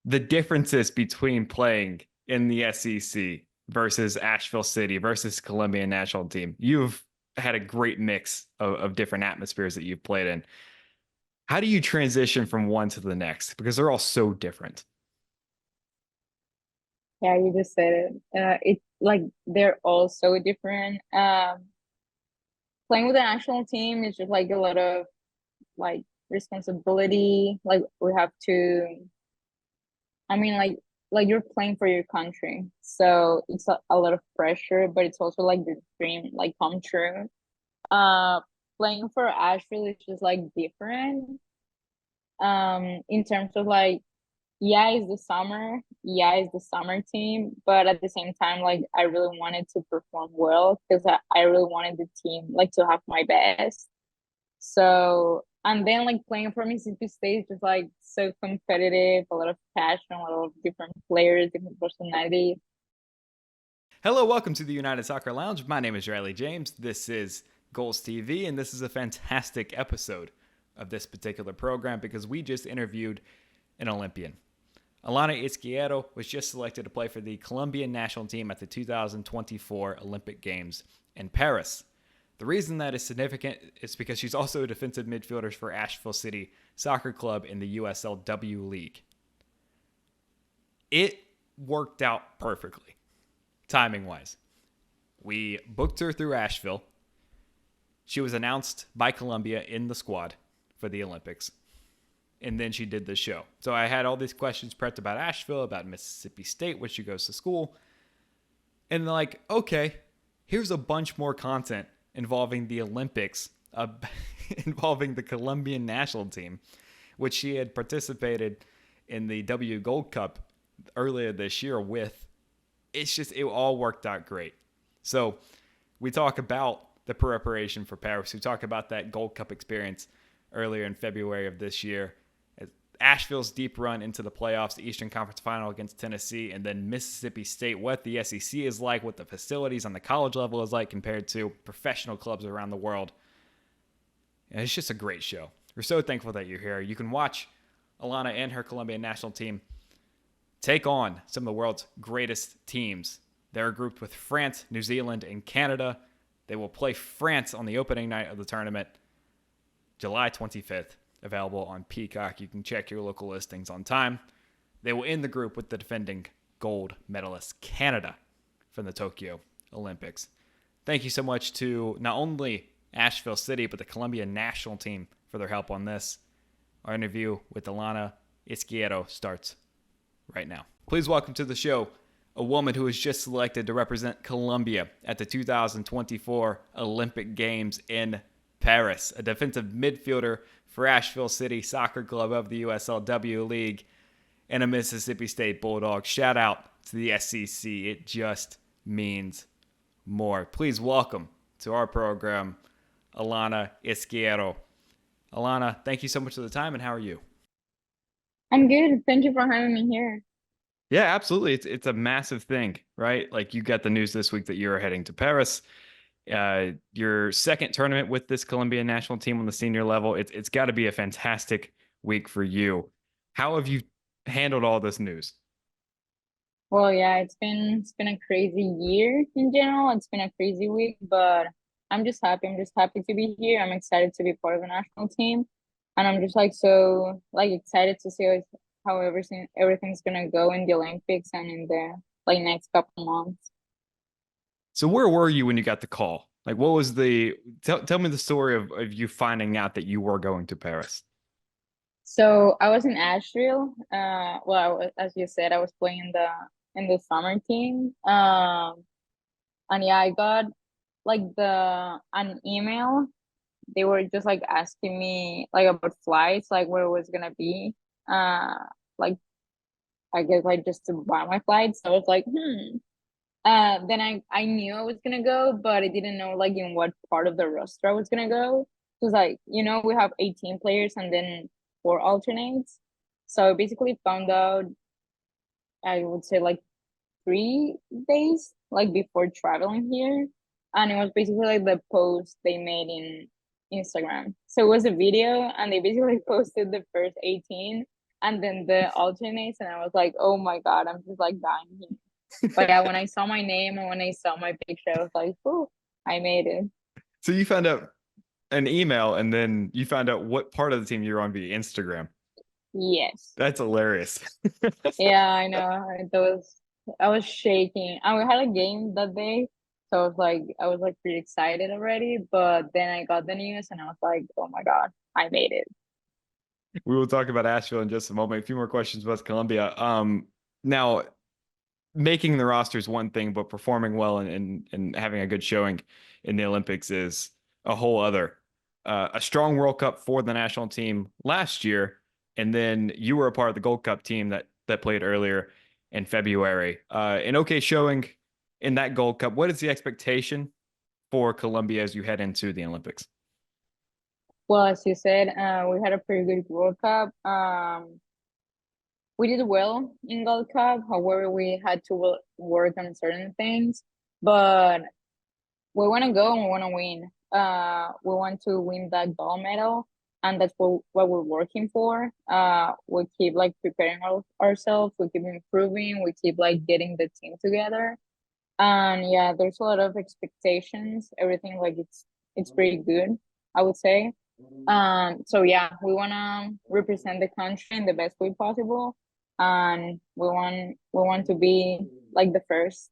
the differences between playing in the SEC versus Asheville City versus Colombian national team. You've had a great mix of different atmospheres that you've played in. How do you transition from one to the next? Because they're all so different. Yeah, you just said it. It's like they're all so different. Playing with the national team is just like a lot of like responsibility. Like we have to, I mean, like you're playing for your country, so it's a lot of pressure, but it's also like the dream like come true. Uh, Playing for Asheville is just like different. In terms of like yeah, it's the summer. Yeah, it's the summer team. But at the same time, like I really wanted to perform well because I really wanted the team like to have my best. So and then like playing for Mississippi State is just like so competitive, a lot of passion, a lot of different players, different personalities. Hello, welcome to the United Soccer Lounge. My name is Riley James. This is Goals TV, and this is a fantastic episode of this particular program because we just interviewed an Olympian. Ilana Izquierdo was just selected to play for the Colombian national team at the 2024 Olympic Games in Paris. The reason that is significant is because she's also a defensive midfielder for Asheville City Soccer Club in the USLW League. It worked out perfectly, timing wise. We booked her through Asheville. She was announced by Colombia in the squad for the Olympics. And then she did the show. So I had all these questions prepped about Asheville, about Mississippi State, where she goes to school. And like, okay, here's a bunch more content involving the Olympics, involving the Colombian national team, which she had participated in the W Gold Cup earlier this year with. It's just, it all worked out great. So we talk about the preparation for Paris. We talk about that Gold Cup experience earlier in February of this year. Asheville's deep run into the playoffs, the Eastern Conference Final against Tennessee, and then Mississippi State, what the SEC is like, what the facilities on the college level is like compared to professional clubs around the world. And it's just a great show. We're so thankful that you're here. You can watch Ilana and her Colombian national team take on some of the world's greatest teams. They're grouped with France, New Zealand, and Canada. They will play France on the opening night of the tournament, July 25th. Available on Peacock. You can check your local listings on time. They will end the group with the defending gold medalist Canada from the Tokyo Olympics. Thank you so much to not only Asheville City, but the Colombian national team for their help on this. Our interview with Ilana Izquierdo starts right now. Please welcome to the show a woman who was just selected to represent Colombia at the 2024 Olympic Games in Paris, a defensive midfielder for Asheville City Soccer Club of the USLW League, and a Mississippi State Bulldog. Shout out to the SEC. It just means more. Please welcome to our program, Ilana Izquierdo. Ilana, thank you so much for the time, and how are you? I'm good. Thank you for having me here. Yeah, absolutely. It's a massive thing, right? Like you got the news this week that you're heading to Paris. Your second tournament with this Colombian national team on the senior level. It's got to be a fantastic week for you. How have you handled all this news? Well, yeah, it's been a crazy year in general. It's been a crazy week, but I'm just happy. I'm just happy to be here. I'm excited to be part of the national team, and I'm just like so like excited to see how everything's gonna go in the Olympics and in the like next couple months. So where were you when you got the call? Like what was the tell me the story of you finding out that you were going to Paris. So I was in Asheville. Well, as you said, I was playing in the summer team. And yeah, I got like the an email. They were just like asking me like about flights, like where it was gonna be. Uh, like I guess like just to buy my flights. So I was like, hmm. Then I knew I was gonna go, but I didn't know like in what part of the roster I was gonna go. It was like, we have 18 players and then four alternates. So I basically found out, I would say like 3 days like before traveling here. And it was basically like the post they made in Instagram. So it was a video and they basically posted the first 18. and then the alternates, and I was like, oh my God, I'm just like dying here. But yeah, when I saw my name and when I saw my picture, I was like, oh, I made it. So you found out an email and then you found out what part of the team you're on via Instagram. Yes. That's hilarious. Yeah, I know. I was shaking. And we had a game that day, so I was like pretty excited already. But then I got the news, and I was like, oh my God, I made it. We will talk about Asheville in just a moment. A few more questions about Colombia. Now making the roster is one thing, but performing well and having a good showing in the Olympics is a whole other. A strong World Cup for the national team last year, and then you were a part of the Gold Cup team that played earlier in February. An okay showing in that Gold Cup. What is the expectation for Colombia as you head into the Olympics? Well, as you said, we had a pretty good World Cup. We did well in Gold Cup. However, we had to work on certain things, but we want to go and we want to win. We want to win that gold medal, and that's what we're working for. We keep like preparing ourselves. We keep improving. We keep like getting the team together. And yeah, there's a lot of expectations. Everything like it's pretty good, I would say. So yeah, we wanna represent the country in the best way possible, and we want to be like the first.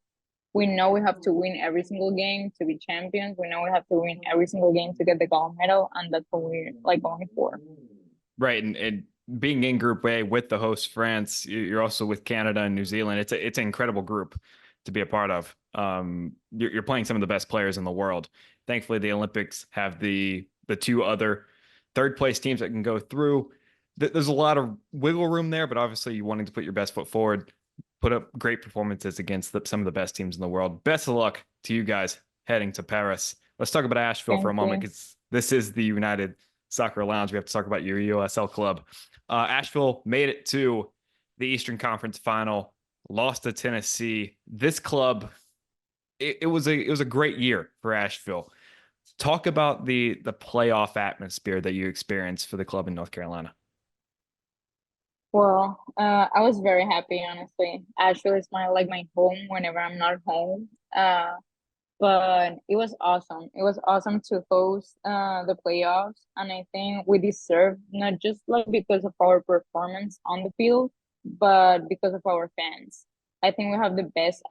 We know we have to win every single game to be champions. We know we have to win every single game to get the gold medal, and that's what we're like going for. Right, and being in Group A with the host France, you're also with Canada and New Zealand. It's an incredible group to be a part of. You're playing some of the best players in the world. Thankfully, the Olympics have the two other third place teams that can go through. There's a lot of wiggle room there, but obviously you wanting to put your best foot forward, put up great performances against some of the best teams in the world. Best of luck to you guys heading to Paris. Let's talk about Asheville for a Thank moment you. because this is the United Soccer Lounge. We have to talk about your USL club. Asheville made it to the Eastern Conference Final, lost to Tennessee. This club, it was a great year for Asheville. Talk about the playoff atmosphere that you experienced for the club in North Carolina. Well, I was very happy, honestly. Asheville is my home whenever I'm not home. But it was awesome. It was awesome to host the playoffs, and I think we deserve not just like because of our performance on the field, but because of our fans. I think we have the best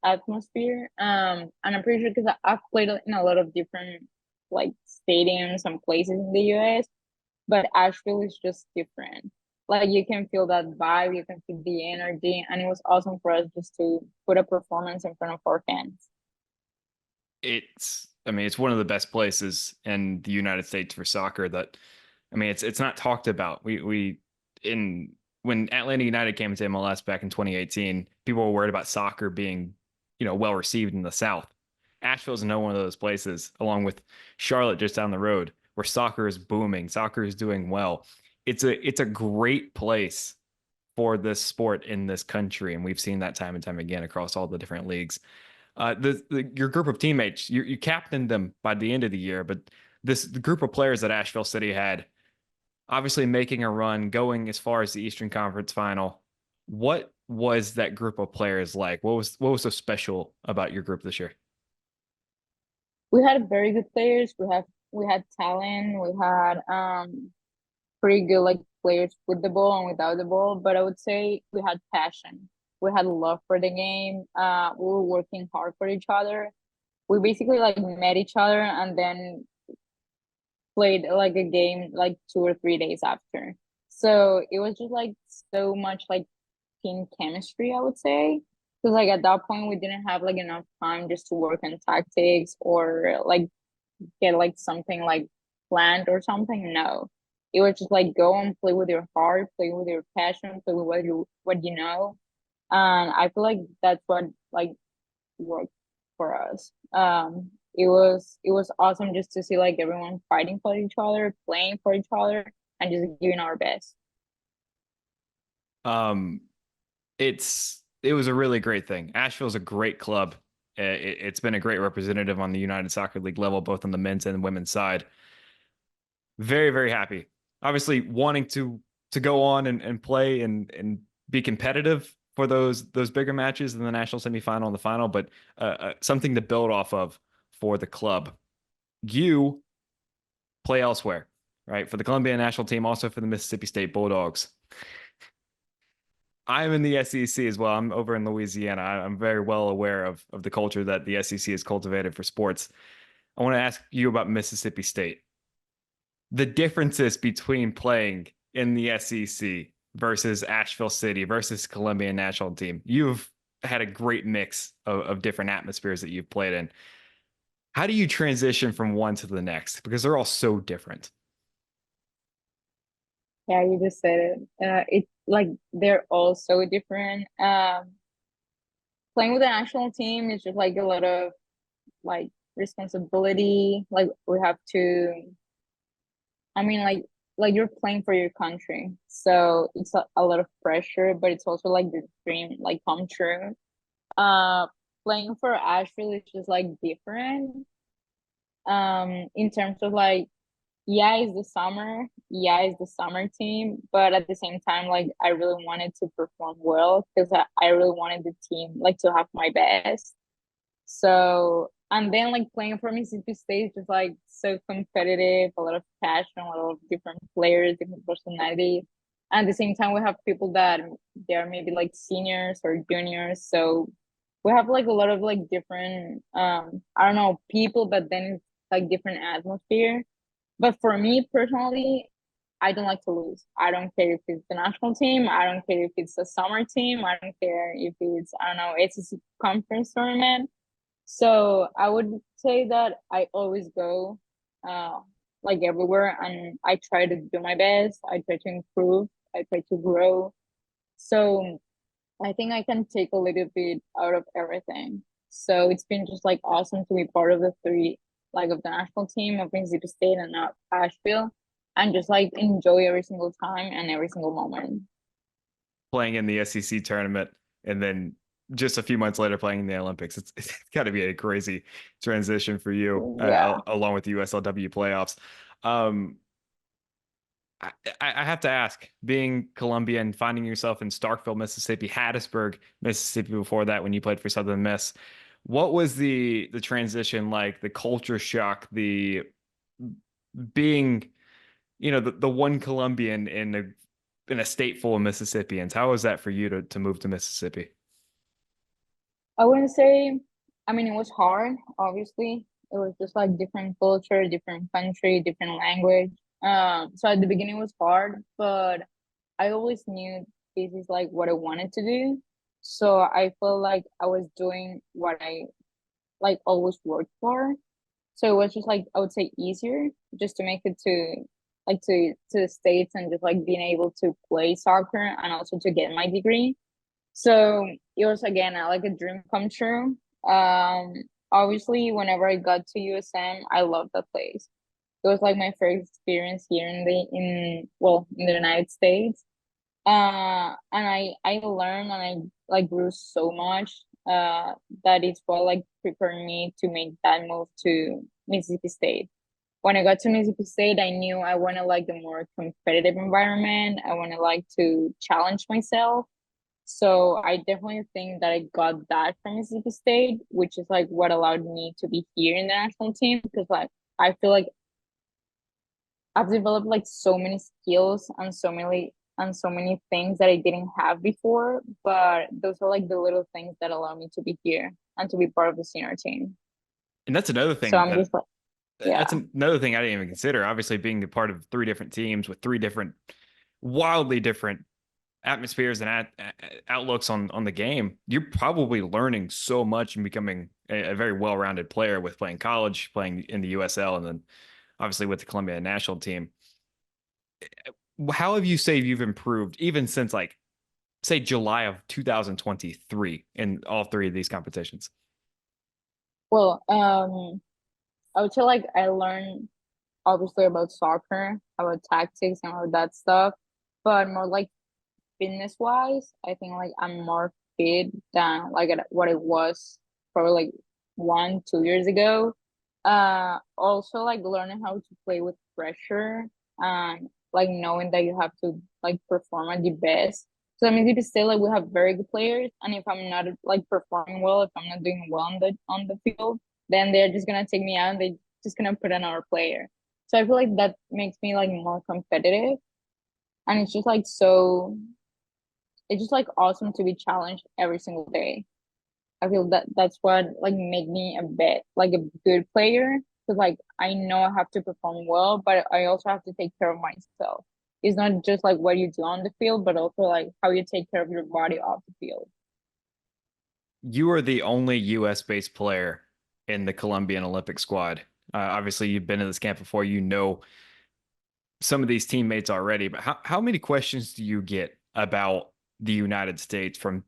atmosphere. And I'm pretty sure because I've played in a lot of different like stadiums and places in the US, but Asheville is just different. Like you can feel that vibe, you can feel the energy, and it was awesome for us just to put a performance in front of our fans. I mean, it's one of the best places in the United States for soccer that, I mean, it's not talked about. In when Atlanta United came into MLS back in 2018, people were worried about soccer being, well received in the South. Asheville's another one of those places, along with Charlotte just down the road, where soccer is booming, soccer is doing well. It's a great place for this sport in this country, and we've seen that time and time again across all the different leagues. Your group of teammates, you captained them by the end of the year, but the group of players that Asheville City had, obviously making a run, going as far as the Eastern Conference Final. What was that group of players like? What was so special about your group this year? We had very good players. We had talent. We had pretty good like players with the ball and without the ball. But I would say we had passion. We had love for the game. We were working hard for each other. We basically like met each other and then played like a game like 2 or 3 days after. So it was just like so much like team chemistry, I would say. Because like at that point we didn't have like enough time just to work on tactics or like get like something like planned or something. No. It was just like go and play with your heart, play with your passion, play with what you know. And I feel like that's what like worked for us. It was awesome just to see like everyone fighting for each other, playing for each other, and just giving our best. Um, it was a really great thing. Asheville's a great club. It's been a great representative on the United Soccer League level, both on the men's and women's side. Very, very happy. Obviously, wanting to to go on and play and be competitive for those bigger matches in the national semifinal and the final, but something to build off of for the club. You play elsewhere, right? For the Colombian national team, also for the Mississippi State Bulldogs. I'm in the SEC as well. I'm over in Louisiana. I'm very well aware of the culture that the SEC has cultivated for sports. I want to ask you about Mississippi State. The differences between playing in the SEC versus Asheville City versus Colombian national team. You've had a great mix of different atmospheres that you've played in. How do you transition from one to the next? Because they're all so different. Yeah, you just said it. It's like they're all so different. Playing with the national team is just like a lot of like responsibility. Like we have to, I mean, like you're playing for your country, so it's a lot of pressure, but it's also like the dream like come true. Uh, Playing for Asheville is just like different. In terms of like, yeah, it's the summer, yeah, it's the summer team, but at the same time, like I really wanted to perform well because I really wanted the team like to have my best. So, and then like playing for Mississippi State is just like so competitive, a lot of passion, a lot of different players, different personalities. And at the same time, we have people that they are maybe like seniors or juniors. So we have like a lot of like different, I don't know, people, but then it's like different atmosphere. But for me personally, I don't like to lose. I don't care if it's the national team. I don't care if it's a summer team. I don't care if it's, I don't know, it's a conference tournament. So I would say that I always go uh like everywhere and I try to do my best. I try to improve. I try to grow. So I think I can take a little bit out of everything. So it's been just like awesome to be part of the three, like of the national team of Mississippi State and Asheville, and just like enjoy every single time and every single moment. Playing in the SEC tournament and then just a few months later playing in the Olympics. It's got to be a crazy transition for you, Yeah. along with the USLW playoffs. Um, I, I have to ask, being Colombian, finding yourself in Starkville, Mississippi, Hattiesburg, Mississippi before that when you played for Southern Miss, what was the transition like, the culture shock, the being, the one Colombian in a state full of Mississippians? How was that for you to move to Mississippi? I wouldn't say, I mean, it was hard, obviously. It was just like different culture, different country, different language. So at the beginning it was hard, but I always knew this is like what I wanted to do. So I felt like I was doing what I like always worked for. So it was just like I would say easier just to make it to like to the States and just like being able to play soccer and also to get my degree. So it was again like a dream come true. Um, Obviously, whenever I got to USM, I loved that place. It was like my first experience here in the United States. And I learned and I like grew so much. That is what like prepared me to make that move to Mississippi State. When I got to Mississippi State, I knew I wanted like a more competitive environment. I wanted like to challenge myself, so I definitely think that I got that from Mississippi State, which is like what allowed me to be here in the national team because like I feel like I've developed like so many skills and so many things that I didn't have before, but those are like the little things that allow me to be here and to be part of the senior team. And that's another So thing I'm just like, that's yeah. another thing I didn't even consider. Obviously, being a part of three different teams with three different, wildly different atmospheres and outlooks on the game, you're probably learning so much and becoming a very well-rounded player with playing college, playing in the USL, and then obviously with the Colombian national team. How have you say you've improved even since like say July of 2023 in all three of these competitions? Well, I would say like I learned obviously about soccer, about tactics and all that stuff, but more like fitness wise, I think like I'm more fit than like what it was probably like 1, 2 years ago. Also like learning how to play with pressure. like knowing that you have to like perform at the best. So that means if you say like we have very good players, and if I'm not like performing well, if I'm not doing well on the field, then they're just gonna take me out and they're just gonna put another player. So I feel like that makes me like more competitive, and it's just like so it's just like awesome to be challenged every single day. I feel that that's what like made me a bit like a good player, because like I know I have to perform well, but I also have to take care of myself. It's not just like what you do on the field, but also like how you take care of your body off the field. You are the only U.S. based player in the Colombian Olympic squad. Obviously, you've been in this camp before. You know some of these teammates already, but how many questions do you get about the United States from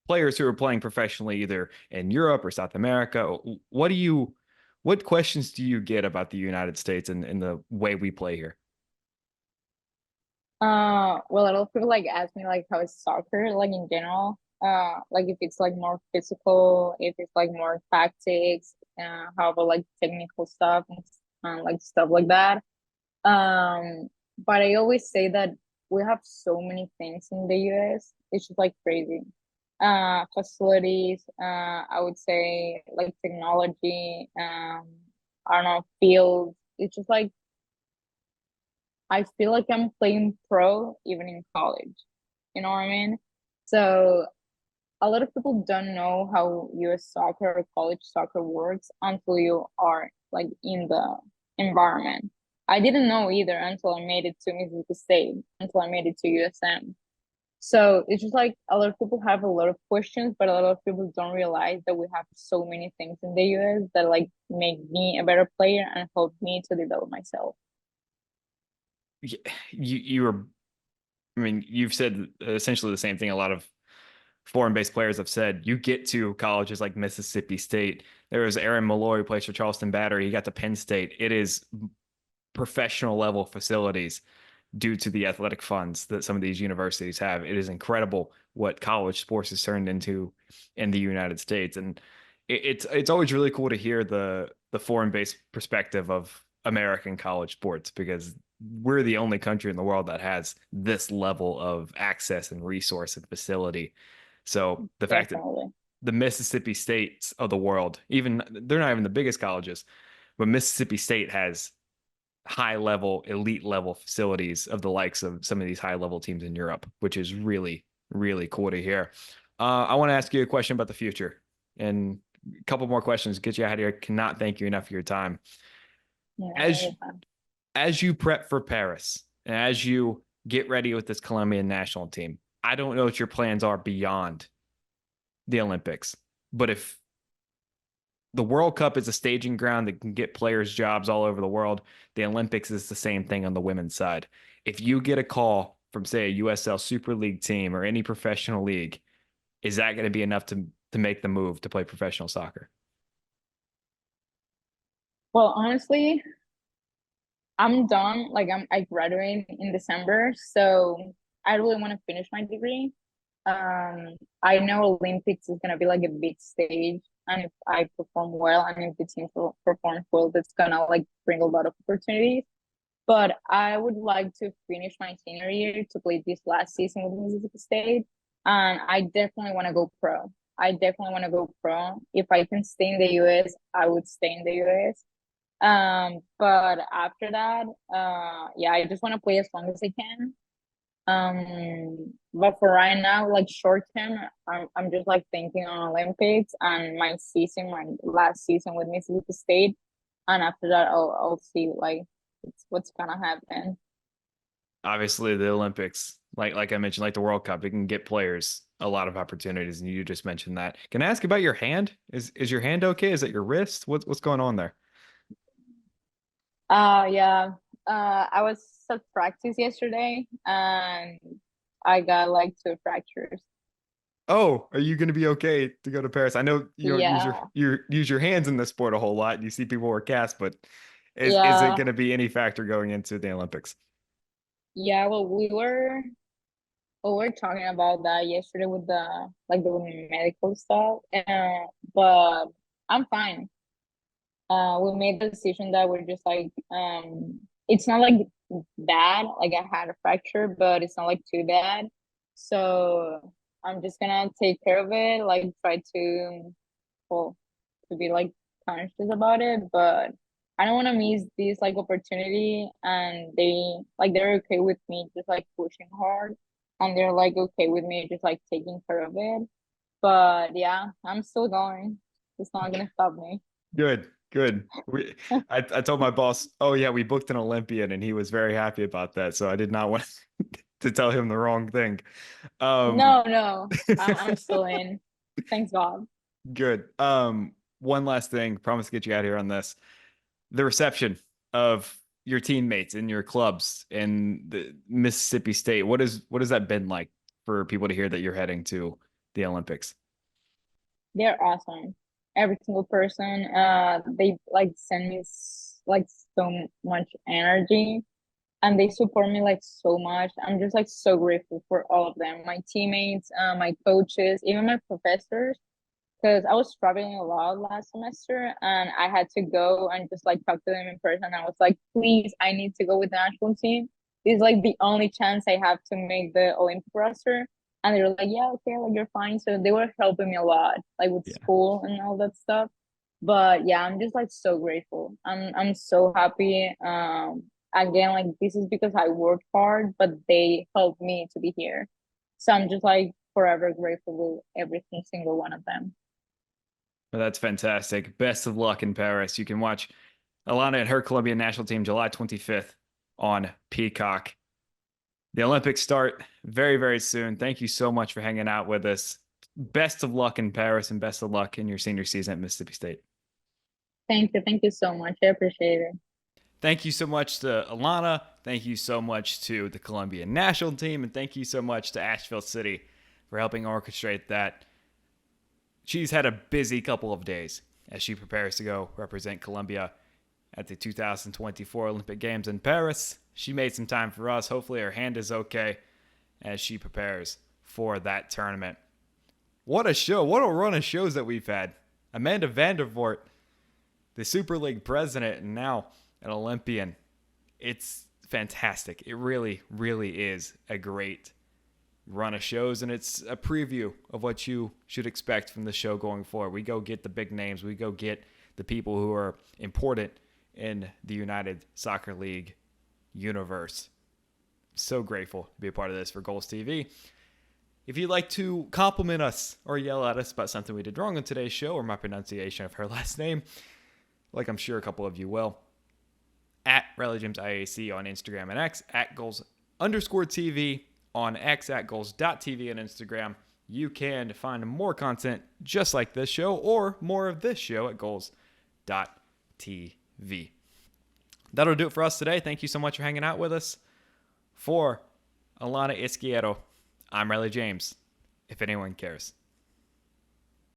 players who are playing professionally either in Europe or South America? What questions do you get about the United States and the way we play here? Well, a lot of people like ask me like how is soccer like in general. Like if it's like more physical, if it's like more tactics, how about like technical stuff and like stuff like that. But I always say that we have so many things in the US. It's just like crazy. Facilities, I would say like technology, I don't know, fields. It's just like I feel like I'm playing pro even in college. You know what I mean? So a lot of people don't know how US soccer or college soccer works until you are like in the environment. I didn't know either until I made it to Mississippi State, until I made it to USM. So it's just like a lot of people have a lot of questions, but a lot of people don't realize that we have so many things in the US that like make me a better player and help me to develop myself. You are, I mean, you've said essentially the same thing a lot of foreign-based players have said. You get to colleges like Mississippi State. There was Aaron Malloy who plays for Charleston Battery. He got to Penn State. It is professional level facilities due to the athletic funds that some of these universities have. It is incredible what college sports has turned into in the United States, and it's always really cool to hear the foreign based perspective of American college sports, because we're the only country in the world that has this level of access and resource and facility. So the fact that Definitely. the Mississippi States of the world, even they're not even the biggest colleges, but Mississippi State has high level, elite level facilities of the likes of some of these high level teams in Europe, which is really, really cool to hear. I want to ask you a question about the future, and a couple more questions to get you out of here. I cannot thank you enough for your time. Yeah, As really fun. as you prep for Paris and as you get ready with this Colombian national team, I don't know what your plans are beyond the Olympics, but if the World Cup is a staging ground that can get players jobs all over the world, the Olympics is the same thing on the women's side. If you get a call from, say, a USL Super League team or any professional league, is that going to be enough to make the move to play professional soccer? Well, honestly, I'm done. Like I graduate in December, so I really want to finish my degree. I know Olympics is gonna be like a big stage, and if I perform well, and if the team performs well, that's gonna like bring a lot of opportunities. But I would like to finish my senior year to play this last season with Mississippi State, and I definitely want to go pro. I definitely want to go pro. If I can stay in the US, I would stay in the US. But after that, yeah, I just want to play as long as I can. But for right now, like short term, I'm just like thinking on Olympics and my season, my last season with Mississippi State, and after that, I'll see like what's gonna happen. Obviously, the Olympics, like I mentioned, like the World Cup, it can get players a lot of opportunities, and you just mentioned that. Can I ask about your hand? Is your hand okay? Is it your wrist? What's going on there? Yeah. I was at practice yesterday, and I got like two fractures. Oh, are you going to be okay to go to Paris? I know you don't use Yeah, use your hands in this sport a whole lot. You see people wear casts, but is it yeah, going to be any factor going into the Olympics? yeah. Well, we were talking about that yesterday with the like the medical stuff, but I'm fine. We made the decision that we're just like it's not like bad. Like I had a fracture, but it's not like too bad. So I'm just gonna take care of it, like try to, well, to be like conscious about it, but I don't want to miss this like opportunity, and they're okay with me just like pushing hard, and they're like okay with me just like taking care of it. But yeah, I'm still going. It's not gonna stop me. Good, good. I told my boss, oh yeah, we booked an Olympian, and he was very happy about that. So I did not want to tell him the wrong thing. Um, No, no, I'm still in. Thanks God. good. One last thing, promise to get you out of here on this. The reception of your teammates in your clubs in the Mississippi State. What has that been like for people to hear that you're heading to the Olympics? They're awesome. Every single person. They like send me like so much energy, and they support me like so much. I'm just like so grateful for all of them. My teammates, my coaches, even my professors. Because I was traveling a lot last semester, and I had to go and just like talk to them in person. I was like, please, I need to go with the national team. This is like the only chance I have to make the Olympic roster. And they were like, yeah, okay, like you're fine. So they were helping me a lot, like with Yeah. school and all that stuff. But yeah, I'm just like so grateful. I'm so happy. Again, like this is because I worked hard, but they helped me to be here. So I'm just like forever grateful with every single one of them. Well, that's fantastic. Best of luck in Paris. You can watch Ilana and her Colombian national team July 25th on Peacock. The Olympics start very, very soon. Thank you so much for hanging out with us. Best of luck in Paris and best of luck in your senior season at Mississippi State. Thank you. Thank you so much. I appreciate it. Thank you so much to Ilana. Thank you so much to the Colombian national team. And thank you so much to Asheville City for helping orchestrate that. She's had a busy couple of days as she prepares to go represent Colombia at the 2024 Olympic Games in Paris. She made some time for us. Hopefully her hand is okay as she prepares for that tournament. What a show. What a run of shows that we've had. Amanda Vandervoort, the Super League president, and now an Olympian. It's fantastic. It really, really is a great run of shows, and it's a preview of what you should expect from the show going forward. We go get the big names. We go get the people who are important in the United Soccer League universe. So grateful to be a part of this for Goals TV. If you'd like to compliment us or yell at us about something we did wrong on today's show or my pronunciation of her last name, like I'm sure a couple of you will, at Riley James IAC on Instagram and X, at goals_TV on X, at goals.tv on Instagram. You can find more content just like this show or more of this show at goals.tv. That'll do it for us today. Thank you so much for hanging out with us. For Ilana Izquierdo, I'm Riley James, if anyone cares.